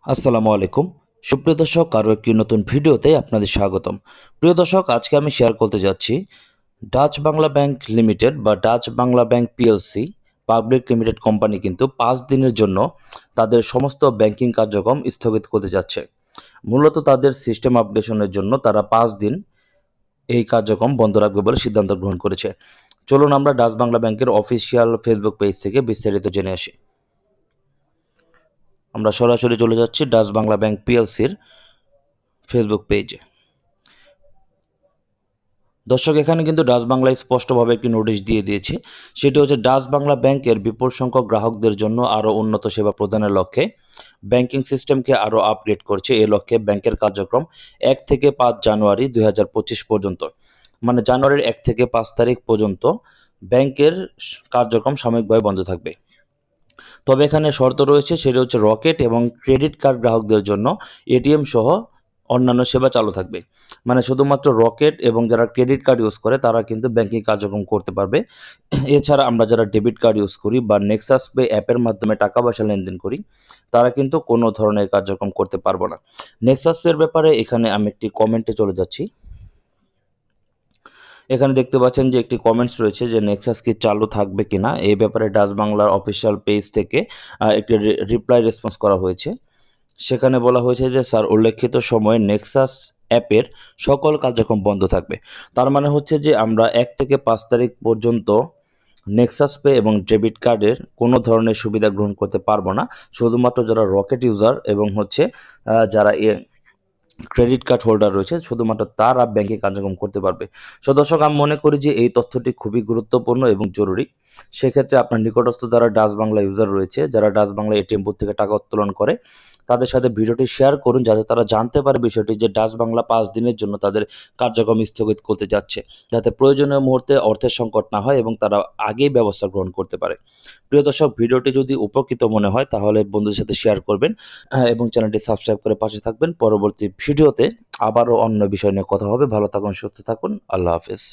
আসসালামু আলাইকুম। সুপ্রিয় দর্শক, আরও একটি নতুন ভিডিওতে আপনাদের স্বাগতম। প্রিয় দর্শক, আজকে আমি শেয়ার করতে যাচ্ছি ডাচ বাংলা ব্যাংক লিমিটেড বা Dutch Bangla bank PLC public limited company কিন্তু 5 দিনের জন্য তাদের সমস্ত ব্যাংকিং কার্যক্রম স্থগিত করতে যাচ্ছে। মূলত তাদের সিস্টেম আপডেশনের জন্য তারা 5 দিন এই কার্যক্রম বন্ধ রাখবে বলে সিদ্ধান্ত গ্রহণ করেছে। চলুন আমরা ডাচ বাংলা ব্যাংকের অফিসিয়াল ফেসবুক পেজ থেকে বিস্তারিত জেনে আসি। আমরা সরাসরি চলে যাচ্ছি ডাচ বাংলা ব্যাংক পিএলসির ফেসবুক পেজে। দর্শক, এখানে কিন্তু ডাচ বাংলায় স্পষ্টভাবে একটি নোটিশ দিয়ে দিয়েছে। সেটি হচ্ছে ডাচ বাংলা ব্যাংকের বিপুল সংখ্যক গ্রাহকদের জন্য আরও উন্নত সেবা প্রদানের লক্ষ্যে ব্যাংকিং সিস্টেমকে আরও আপগ্রেড করছে। এ লক্ষ্যে ব্যাংকের কার্যক্রম 1 থেকে 5 জানুয়ারি 2025 পর্যন্ত, মানে জানুয়ারির 1 থেকে 5 তারিখ পর্যন্ত ব্যাংকের কার্যক্রম সাময়িকভাবে বন্ধ থাকবে। তবে এখানে শর্ত রয়েছে, সেটা হচ্ছে রকেট এবং ক্রেডিট কার্ড গ্রাহকদের জন্য এটিএম সহ অন্যান্য সেবা চালু থাকবে। মানে শুধুমাত্র রকেট এবং যারা ক্রেডিট কার্ড ইউজ করে তারা কিন্তু ব্যাংকিং কার্যক্রম করতে পারবে। এছাড়া আমরা যারা ডেবিট কার্ড ইউজ করি বা নেক্সাস পে অ্যাপের মাধ্যমে টাকা পয়সা লেনদেন করি তারা কিন্তু কোনো ধরনের কার্যক্রম করতে পারবো না। নেক্সাস পের ব্যাপারে এখানে আমি একটি কমেন্টে চলে যাচ্ছি। এখানে দেখতে পাচ্ছেন যে একটি কমেন্টস রয়েছে যে নেক্সাস কি চালু থাকবে কিনা, এই ব্যাপারে ডাচ বাংলার অফিসিয়াল পেজ থেকে একটি রিপ্লাই রেসপন্স করা হয়েছে। সেখানে বলা হয়েছে যে স্যার, উল্লেখিত সময়ে নেক্সাস অ্যাপের সকল কার্যক্রম বন্ধ থাকবে। তার মানে হচ্ছে যে আমরা 1 থেকে 5 তারিখ পর্যন্ত নেক্সাস পে এবং ডেবিট কার্ডের কোনো ধরনের সুবিধা গ্রহণ করতে পারবো না। শুধুমাত্র যারা রকেট ইউজার এবং হচ্ছে যারা ক্রেডিট কার্ড হোল্ডার রয়েছে শুধুমাত্র তারা ব্যাংকে কার্যক্রম করতে পারবে। সো দর্শক, আমি মনে করি যে এই তথ্যটি খুবই গুরুত্বপূর্ণ এবং জরুরি। সেক্ষেত্রে আপনার নিকটস্থ যারা ডাচ বাংলা ইউজার রয়েছে, যারা ডাচ বাংলা এটিএম বুথ থেকে টাকা উত্তোলন করে, তাদের সাথে ভিডিওটি শেয়ার করুন যাতে তারা জানতে পারে বিষয়টি যে ডাচ বাংলা 5 দিনের জন্য তাদের কার্যক্রম স্থগিত করতে যাচ্ছে, যাতে প্রয়োজনীয় মুহূর্তে অর্থের সংকট না হয় এবং তারা আগেই ব্যবস্থা গ্রহণ করতে পারে। প্রিয় দর্শক, ভিডিওটি যদি উপকৃত মনে হয় তাহলে বন্ধুদের সাথে শেয়ার করবেন এবং চ্যানেলটি সাবস্ক্রাইব করে পাশে থাকবেন। পরবর্তী ভিডিওতে আবারও অন্য বিষয় নিয়ে কথা হবে। ভালো থাকুন, সুস্থ থাকুন। আল্লাহ হাফেজ।